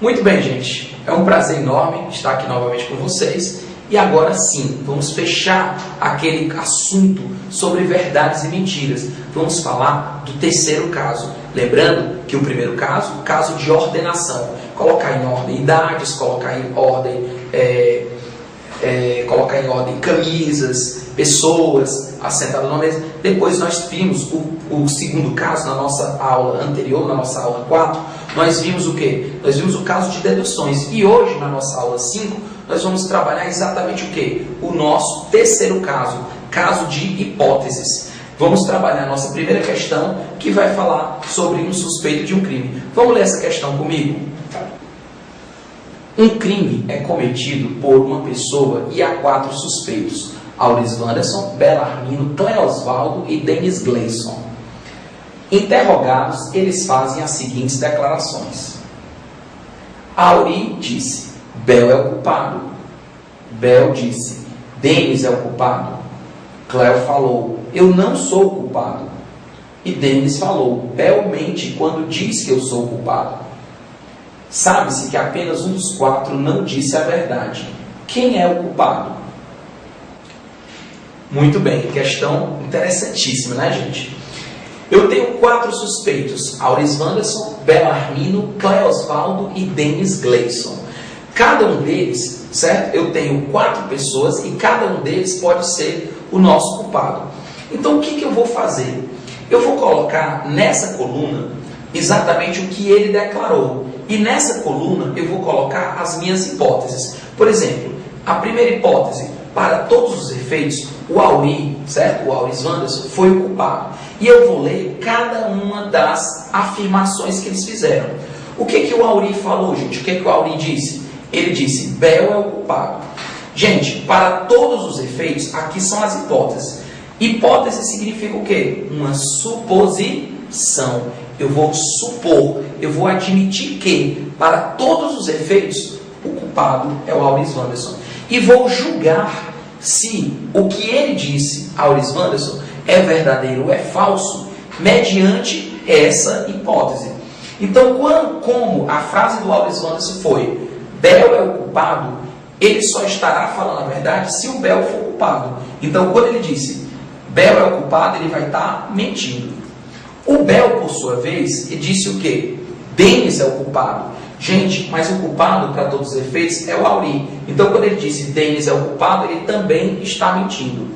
Muito bem, gente. É um prazer enorme estar aqui novamente com vocês. E agora sim, vamos fechar aquele assunto sobre verdades e mentiras. Vamos falar do terceiro caso. Lembrando que o primeiro caso, o caso de ordenação. Colocar em ordem idades, colocar em ordem camisas, pessoas assentadas na mesa. Depois nós vimos o segundo caso na nossa aula anterior, na nossa aula 4. Nós vimos o quê? Nós vimos o caso de deduções. E hoje, na nossa aula 5, nós vamos trabalhar exatamente o quê? O nosso terceiro caso, caso de hipóteses. Vamos trabalhar a nossa primeira questão, que vai falar sobre um suspeito de um crime. Vamos ler essa questão comigo? Um crime é cometido por uma pessoa e há 4 suspeitos: Auris Wanderson, Belarmino, Cleosvaldo e Denis Gleison. Interrogados, eles fazem as seguintes declarações. Auri disse: Bel é o culpado. Bel disse: Denis é o culpado. Cleo falou: eu não sou o culpado. E Denis falou: Bel mente quando diz que eu sou o culpado. Sabe-se que apenas um dos 4 não disse a verdade. Quem é o culpado? Muito bem, questão interessantíssima, né, gente? Eu tenho 4 suspeitos: Auris Wanderson, Belarmino, Cleosvaldo e Denis Gleison. Cada um deles, certo? Eu tenho 4 pessoas e cada um deles pode ser o nosso culpado. Então, o que eu vou fazer? Eu vou colocar nessa coluna exatamente o que ele declarou. E nessa coluna eu vou colocar as minhas hipóteses. Por exemplo, a primeira hipótese: para todos os efeitos, o Auri, certo? O Auris Wanderson foi o culpado. E eu vou ler cada uma das afirmações que eles fizeram. O que o Auri falou, gente? O que o Auri disse? Ele disse: Bel é o culpado. Gente, para todos os efeitos, aqui são as hipóteses. Hipótese significa o quê? Uma suposição. Eu vou supor, eu vou admitir que, para todos os efeitos, o culpado é o Auris Wanderson. E vou julgar se o que ele disse, Auris Wanderson, é verdadeiro ou é falso, mediante essa hipótese. Então, como a frase do Auris Wanderson foi: Bel é o culpado, ele só estará falando a verdade se o Bel for culpado. Então, quando ele disse Bel é o culpado, ele vai estar mentindo. O Bel, por sua vez, disse o quê? Denis é o culpado. Gente, mas o culpado, para todos os efeitos, é o Auri. Então, quando ele disse Denis é o culpado, ele também está mentindo.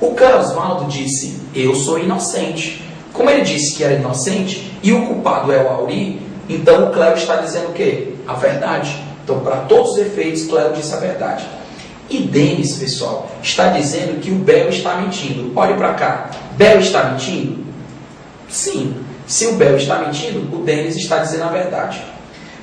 O Cleosvaldo disse: eu sou inocente. Como ele disse que era inocente e o culpado é o Auri, então o Cleo está dizendo o quê? A verdade. Então, para todos os efeitos, Cleo disse a verdade. E Denis, pessoal, está dizendo que o Bel está mentindo. Olhe para cá. Bel está mentindo? Sim. Se o Bel está mentindo, o Denis está dizendo a verdade.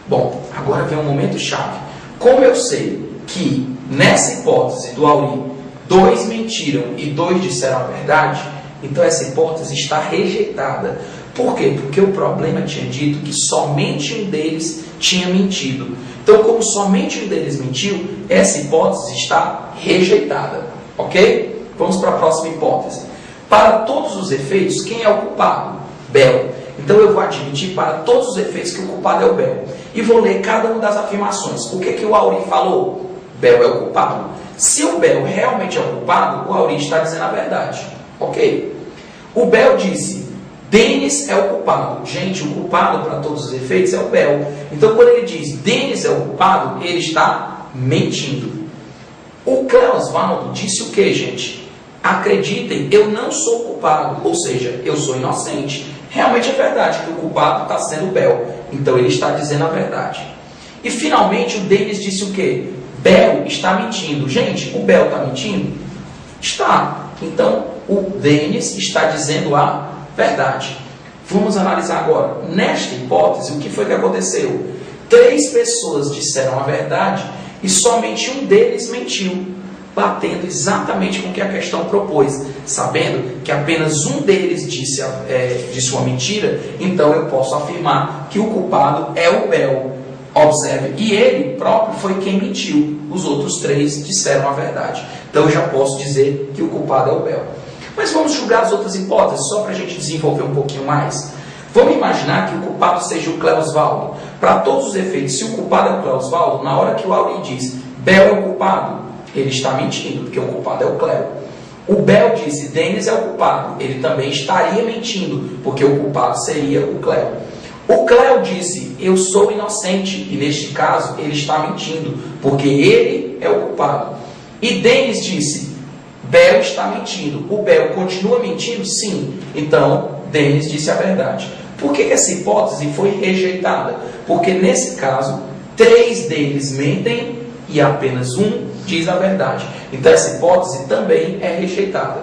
Bom, agora vem um momento chave. Como eu sei que nessa hipótese do Auri, 2 mentiram e 2 disseram a verdade, então essa hipótese está rejeitada. Por quê? Porque o problema tinha dito que somente um deles tinha mentido. Então, como somente um deles mentiu, essa hipótese está rejeitada. Ok? Vamos para a próxima hipótese. Para todos os efeitos, quem é o culpado? Bel. Então, eu vou admitir para todos os efeitos que o culpado é o Bel. E vou ler cada uma das afirmações. O que o Auri falou? Bel é o culpado. Se o Bel realmente é o culpado, o Auri está dizendo a verdade. Ok? O Bel disse: Denis é o culpado. Gente, o culpado para todos os efeitos é o Bel. Então, quando ele diz Denis é o culpado, ele está mentindo. O Cleosvaldo disse o que, gente? Acreditem, eu não sou culpado. Ou seja, eu sou inocente. Realmente é verdade que o culpado está sendo o Bel. Então, ele está dizendo a verdade. E, finalmente, o Denis disse o que? Bel está mentindo. Gente, o Bel está mentindo? Está. Então, o Denis está dizendo a verdade. Vamos analisar agora. Nesta hipótese, o que foi que aconteceu? 3 pessoas disseram a verdade e somente um deles mentiu, batendo exatamente com o que a questão propôs. Sabendo que apenas um deles disse uma mentira, então eu posso afirmar que o culpado é o Bel. Observe, e ele próprio foi quem mentiu. Os outros 3 disseram a verdade. Então eu já posso dizer que o culpado é o Bel. Mas vamos julgar as outras hipóteses, só para a gente desenvolver um pouquinho mais. Vamos imaginar que o culpado seja o Cleosvaldo. Para todos os efeitos, se o culpado é o Cleosvaldo, na hora que o Auri diz Bel é o culpado, ele está mentindo, porque o culpado é o Cleo. O Bel disse Denis é o culpado, ele também estaria mentindo, porque o culpado seria o Cleo. O Cleo disse eu sou inocente, e neste caso ele está mentindo, porque ele é o culpado. E Denis disse Bel está mentindo. O Bel continua mentindo? Sim. Então, Denis disse a verdade. Por que essa hipótese foi rejeitada? Porque nesse caso, 3 deles mentem e apenas um diz a verdade. Então essa hipótese também é rejeitada.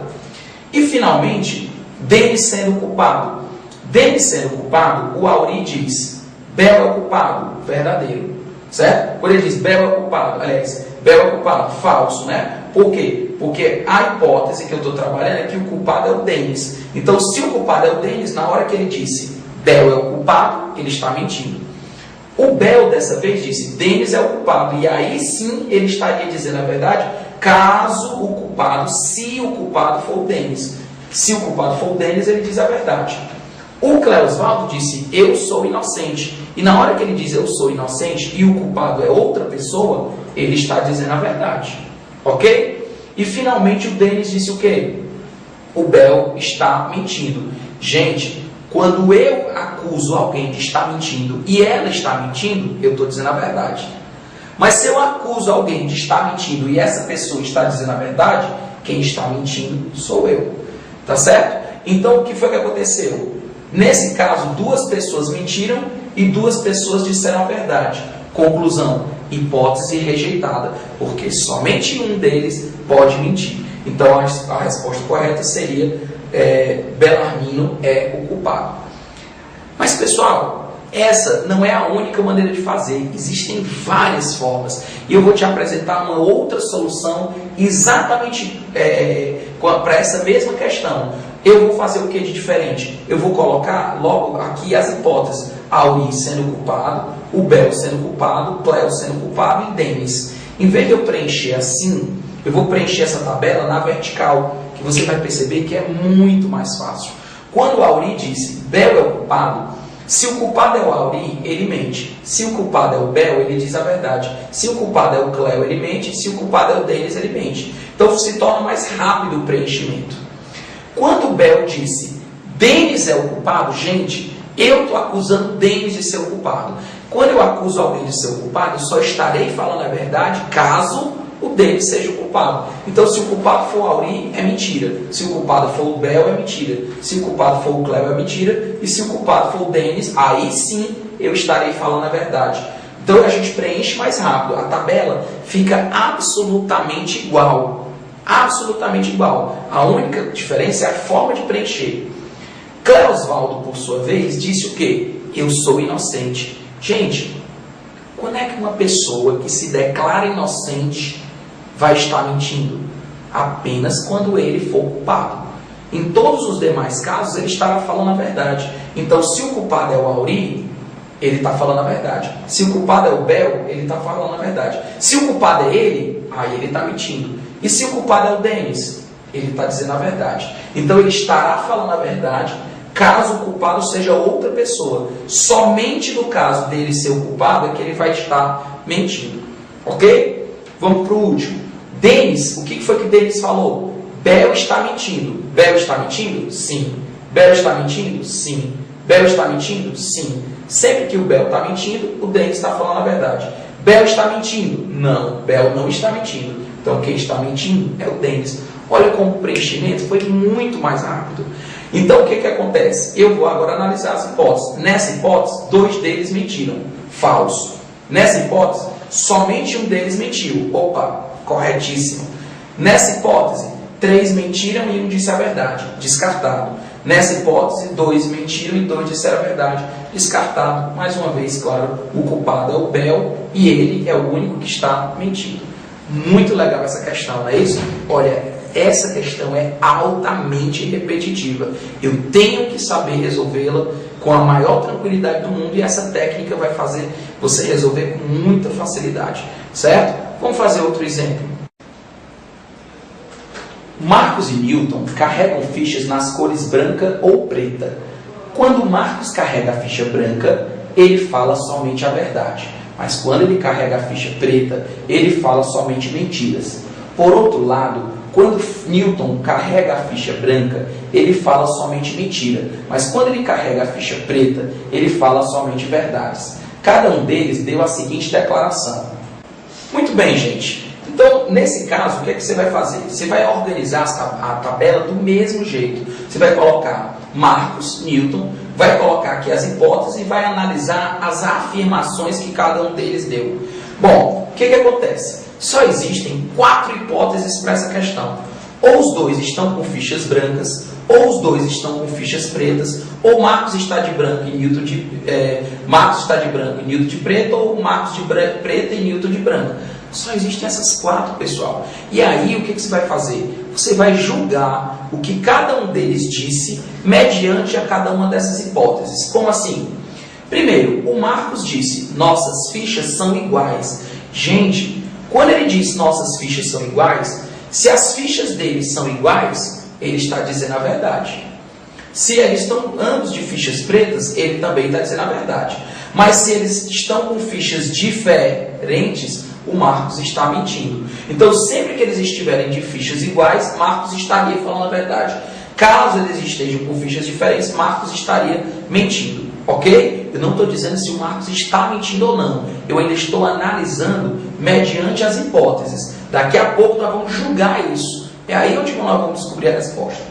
E finalmente, Denis sendo culpado. Denis sendo culpado, o Auri diz Bel é o culpado, verdadeiro. Certo? Quando ele diz Bel é o culpado, aliás, Bel é o culpado, falso, né? Por quê? Porque a hipótese que eu estou trabalhando é que o culpado é o Denis. Então, se o culpado é o Denis, na hora que ele disse Bel é o culpado, ele está mentindo. O Bel, dessa vez, disse Denis é o culpado. E aí sim ele estaria dizendo a verdade, caso o culpado, se o culpado for o Denis. Se o culpado for o Denis, ele diz a verdade. O Cleosvaldo disse eu sou inocente. E na hora que ele diz eu sou inocente e o culpado é outra pessoa, ele está dizendo a verdade. Ok? E finalmente o Denis disse o quê? O Bel está mentindo. Gente, quando eu acuso alguém de estar mentindo e ela está mentindo, eu estou dizendo a verdade. Mas se eu acuso alguém de estar mentindo e essa pessoa está dizendo a verdade, quem está mentindo sou eu. Tá certo? Então o que foi que aconteceu? Nesse caso, 2 pessoas mentiram e 2 pessoas disseram a verdade. Conclusão, hipótese rejeitada, porque somente um deles pode mentir. Então a resposta correta seria Belarmino é o culpado. Mas pessoal, essa não é a única maneira de fazer. Existem várias formas. E eu vou te apresentar uma outra solução exatamente para essa mesma questão. Eu vou fazer o que de diferente? Eu vou colocar logo aqui as hipóteses. Auri sendo culpado, o Bel sendo culpado, o Cleo sendo culpado e Denis. Em vez de eu preencher assim, eu vou preencher essa tabela na vertical, que você vai perceber que é muito mais fácil. Quando o Auri disse Bel é o culpado, se o culpado é o Auri, ele mente. Se o culpado é o Bel, ele diz a verdade. Se o culpado é o Cleo, ele mente. Se o culpado é o Denis, ele mente. Então se torna mais rápido o preenchimento. Quando o Bel disse Denis é o culpado, gente, eu estou acusando Denis de ser o culpado. Quando eu acuso alguém de ser o culpado, eu só estarei falando a verdade caso o Denis seja o culpado. Então, se o culpado for o Auri, é mentira. Se o culpado for o Bel, é mentira. Se o culpado for o Cleo, é mentira. E se o culpado for o Denis, aí sim eu estarei falando a verdade. Então, a gente preenche mais rápido. A tabela fica absolutamente igual. Absolutamente igual. A única diferença é a forma de preencher. Cleosvaldo, por sua vez, disse o quê? Eu sou inocente. Gente, quando é que uma pessoa que se declara inocente vai estar mentindo? Apenas quando ele for culpado. Em todos os demais casos, ele estará falando a verdade. Então, se o culpado é o Auri, ele está falando a verdade. Se o culpado é o Bel, ele está falando a verdade. Se o culpado é ele, aí ele está mentindo. E se o culpado é o Denis, ele está dizendo a verdade. Então, ele estará falando a verdade caso o culpado seja outra pessoa. Somente no caso dele ser o culpado é que ele vai estar mentindo. Ok? Vamos para o último. Denis, o que foi que Denis falou? Bel está mentindo. Bel está mentindo? Sim. Bel está mentindo? Sim. Bel está mentindo? Sim. Sempre que o Bel está mentindo, o Denis está falando a verdade. Bel está mentindo? Não, Bel não está mentindo. Então quem está mentindo é o Denis. Olha como o preenchimento foi muito mais rápido. Então o que acontece? Eu vou agora analisar as hipóteses. Nessa hipótese, 2 deles mentiram. Falso. Nessa hipótese, somente um deles mentiu. Opa, corretíssimo. Nessa hipótese, 3 mentiram e um disse a verdade. Descartado. Nessa hipótese, 2 mentiram e 2 disseram a verdade. Descartado. Mais uma vez, claro, o culpado é o Bel e ele é o único que está mentindo. Muito legal essa questão, não é isso? Olha, essa questão é altamente repetitiva. Eu tenho que saber resolvê-la com a maior tranquilidade do mundo e essa técnica vai fazer você resolver com muita facilidade. Certo? Vamos fazer outro exemplo. Marcos e Newton carregam fichas nas cores branca ou preta. Quando Marcos carrega a ficha branca, ele fala somente a verdade. Mas quando ele carrega a ficha preta, ele fala somente mentiras. Por outro lado, quando Newton carrega a ficha branca, ele fala somente mentira. Mas quando ele carrega a ficha preta, ele fala somente verdades. Cada um deles deu a seguinte declaração. Muito bem, gente. Então, nesse caso, o que é que você vai fazer? Você vai organizar a tabela do mesmo jeito. Você vai colocar Marcos, Newton, vai colocar aqui as hipóteses e vai analisar as afirmações que cada um deles deu. Bom, o que acontece? Só existem 4 hipóteses para essa questão. Ou os dois estão com fichas brancas, ou os dois estão com fichas pretas, ou Marcos está de branco e Newton Marcos está de branco e Newton de preto, ou Marcos de preta e Newton de branco. Só existem essas 4, pessoal. E aí, o que você vai fazer? Você vai julgar o que cada um deles disse mediante a cada uma dessas hipóteses. Como assim? Primeiro, o Marcos disse, nossas fichas são iguais. Gente, quando ele diz nossas fichas são iguais, se as fichas deles são iguais, ele está dizendo a verdade. Se eles estão ambos de fichas pretas, ele também está dizendo a verdade. Mas se eles estão com fichas diferentes, o Marcos está mentindo. Então, sempre que eles estiverem de fichas iguais, Marcos estaria falando a verdade. Caso eles estejam com fichas diferentes, Marcos estaria mentindo. Ok? Eu não estou dizendo se o Marcos está mentindo ou não. Eu ainda estou analisando mediante as hipóteses. Daqui a pouco nós vamos julgar isso. É aí onde nós vamos descobrir a resposta.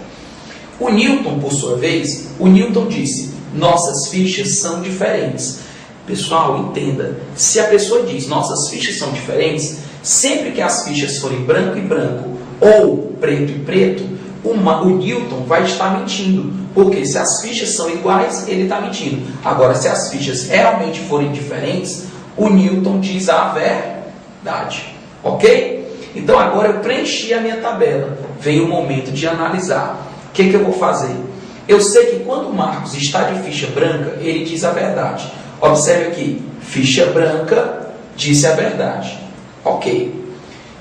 O Newton, por sua vez, o Newton disse, nossas fichas são diferentes. Pessoal, entenda, se a pessoa diz nossas fichas são diferentes, sempre que as fichas forem branco e branco ou preto e preto, o Newton vai estar mentindo. Porque se as fichas são iguais, ele está mentindo. Agora, se as fichas realmente forem diferentes, o Newton diz a verdade. Ok? Então, agora eu preenchi a minha tabela. Veio o momento de analisar. O que eu vou fazer? Eu sei que quando o Marcos está de ficha branca, ele diz a verdade. Observe aqui, ficha branca disse a verdade. Ok.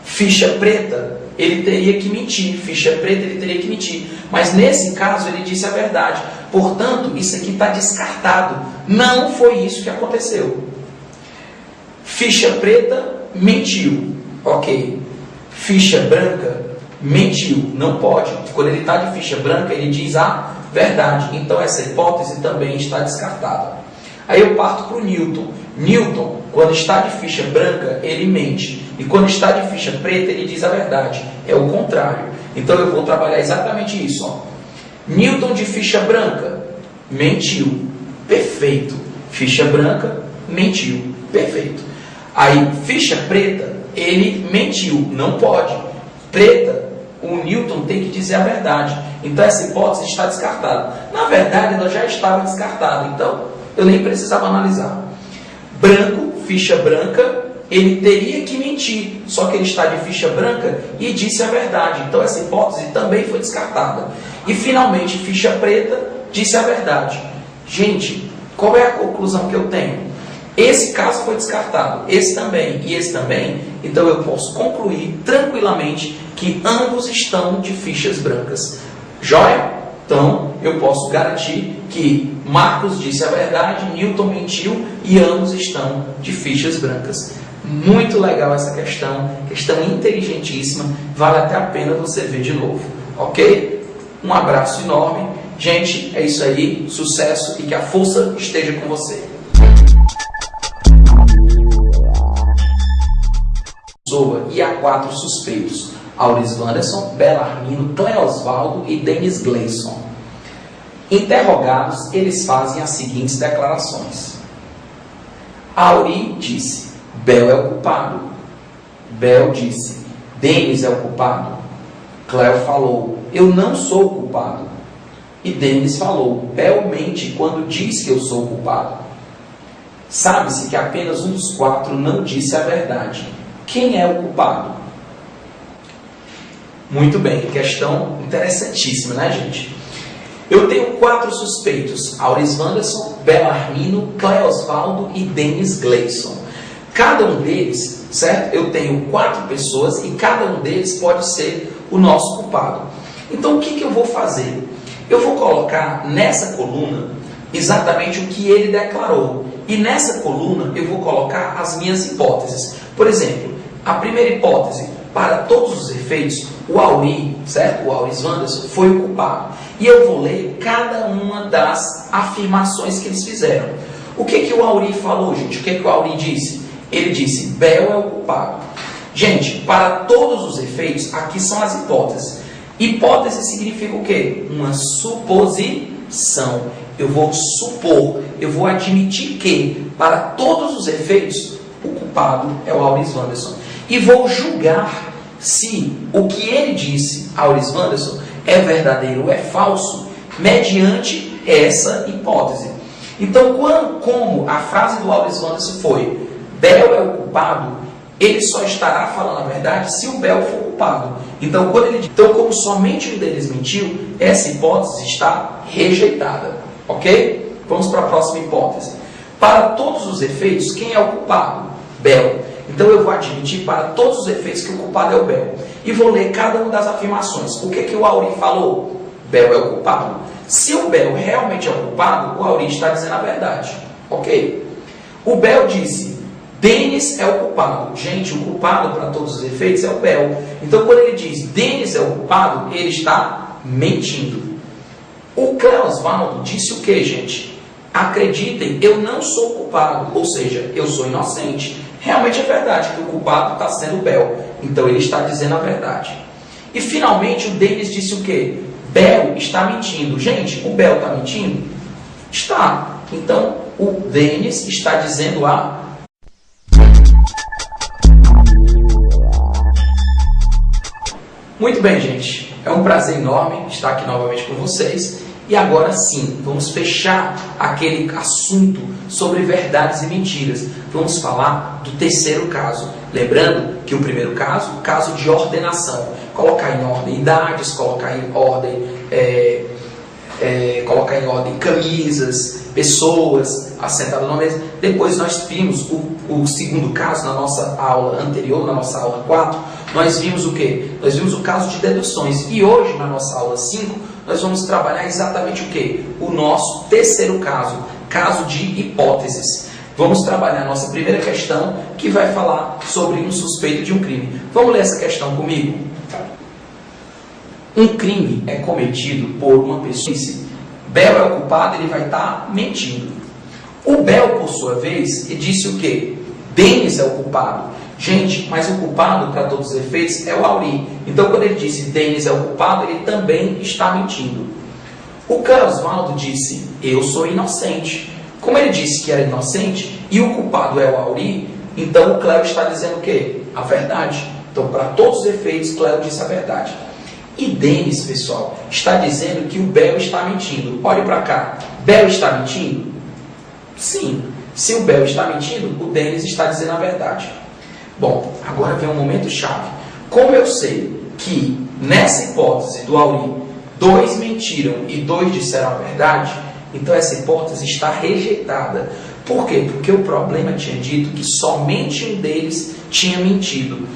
Ficha preta, ele teria que mentir. Ficha preta, ele teria que mentir. Mas nesse caso, ele disse a verdade. Portanto, isso aqui está descartado. Não foi isso que aconteceu. Ficha preta, mentiu. Ok. Ficha branca, mentiu. Não pode. Quando ele está de ficha branca, ele diz a verdade. Então, essa hipótese também está descartada. Aí eu parto para o Newton. Newton, quando está de ficha branca, ele mente. E quando está de ficha preta, ele diz a verdade. É o contrário. Então eu vou trabalhar exatamente isso. Ó. Newton de ficha branca, mentiu. Perfeito. Ficha branca, mentiu. Perfeito. Aí, ficha preta, ele mentiu. Não pode. Preta, o Newton tem que dizer a verdade. Então essa hipótese está descartada. Na verdade, ela já estava descartada. Então, eu nem precisava analisar. Branco, ficha branca, ele teria que mentir, só que ele está de ficha branca e disse a verdade. Então essa hipótese também foi descartada. E finalmente, ficha preta disse a verdade. Gente, qual é a conclusão que eu tenho? Esse caso foi descartado, esse também e esse também. Então eu posso concluir tranquilamente que ambos estão de fichas brancas. Joia? Então, eu posso garantir que Marcos disse a verdade, Newton mentiu e ambos estão de fichas brancas. Muito legal essa questão inteligentíssima, vale até a pena você ver de novo, ok? Um abraço enorme. Gente, é isso aí, sucesso e que a força esteja com você. E há 4 suspeitos. Auris Wanderson, Belarmino, Cleosvaldo e Denis Gleison. Interrogados, eles fazem as seguintes declarações. Auri disse, Bel é o culpado. Bel disse, Denis é o culpado. Cleo falou, eu não sou o culpado. E Denis falou, Bel mente quando diz que eu sou o culpado. Sabe-se que apenas um dos 4 não disse a verdade. Quem é o culpado? Muito bem, questão interessantíssima, né, gente? Eu tenho 4 suspeitos, Auris Wanderson, Belarmino, Cleosvaldo e Denis Gleison. Cada um deles, certo? Eu tenho 4 pessoas e cada um deles pode ser o nosso culpado. Então o que eu vou fazer? Eu vou colocar nessa coluna exatamente o que ele declarou. E nessa coluna eu vou colocar as minhas hipóteses. Por exemplo, a primeira hipótese, para todos os efeitos, o Auri, certo? O Auris Wanderson foi o culpado. E eu vou ler cada uma das afirmações que eles fizeram. O que o Auri falou, gente? O que o Auri disse? Ele disse, Bel é o culpado. Gente, para todos os efeitos, aqui são as hipóteses. Hipótese significa o quê? Uma suposição. Eu vou supor, eu vou admitir que, para todos os efeitos, o culpado é o Auris Wanderson. E vou julgar se o que ele disse, Auris Wanderson, é verdadeiro ou é falso, mediante essa hipótese. Então, como a frase do Auris Wanderson foi, Bel é o culpado, ele só estará falando a verdade se o Bel for culpado. Então, como somente um deles mentiu, essa hipótese está rejeitada. Ok? Vamos para a próxima hipótese. Para todos os efeitos, quem é o culpado? Bel. Então eu vou admitir para todos os efeitos que o culpado é o Bel. E vou ler cada uma das afirmações. O que o Auri falou? Bel é o culpado. Se o Bel realmente é o culpado, o Auri está dizendo a verdade. Ok? O Bel disse, Denis é o culpado. Gente, o culpado para todos os efeitos é o Bel. Então quando ele diz Denis é o culpado, ele está mentindo. O Klaus Valdo disse o que, gente? Acreditem, eu não sou culpado, ou seja, eu sou inocente. Realmente é verdade que o culpado está sendo o Bel, então ele está dizendo a verdade. E finalmente o Denis disse o que? Bel está mentindo. Gente, o Bel está mentindo? Está. Então o Denis está dizendo a... Muito bem, gente. É um prazer enorme estar aqui novamente com vocês. E agora sim, vamos fechar aquele assunto sobre verdades e mentiras. Vamos falar do terceiro caso. Lembrando que o primeiro caso, o caso de ordenação. Colocar em ordem idades, colocar em ordem camisas, pessoas assentadas na mesa. Depois nós vimos o segundo caso na nossa aula anterior, na nossa aula 4. Nós vimos o quê? Nós vimos o caso de deduções. E hoje, na nossa aula 5, nós vamos trabalhar exatamente o quê? O nosso terceiro caso, caso de hipóteses. Vamos trabalhar a nossa primeira questão, que vai falar sobre um suspeito de um crime. Vamos ler essa questão comigo? Um crime é cometido por uma pessoa. Bel é o culpado, ele vai estar mentindo. O Bel, por sua vez, disse o quê? Denis é o culpado. Gente, mas o culpado, para todos os efeitos, é o Auri. Então, quando ele disse Denis é o culpado, ele também está mentindo. O Klaus Valdo disse, eu sou inocente. Como ele disse que era inocente, e o culpado é o Auri, então o Cléo está dizendo o quê? A verdade. Então, para todos os efeitos, Cléo disse a verdade. E Denis, pessoal, está dizendo que o Bel está mentindo. Olhe para cá. Bel está mentindo? Sim. Se o Bel está mentindo, o Denis está dizendo a verdade. Bom, agora vem um momento chave. Como eu sei que nessa hipótese do Auri, 2 mentiram e 2 disseram a verdade, então essa hipótese está rejeitada. Por quê? Porque o problema tinha dito que somente um deles tinha mentido.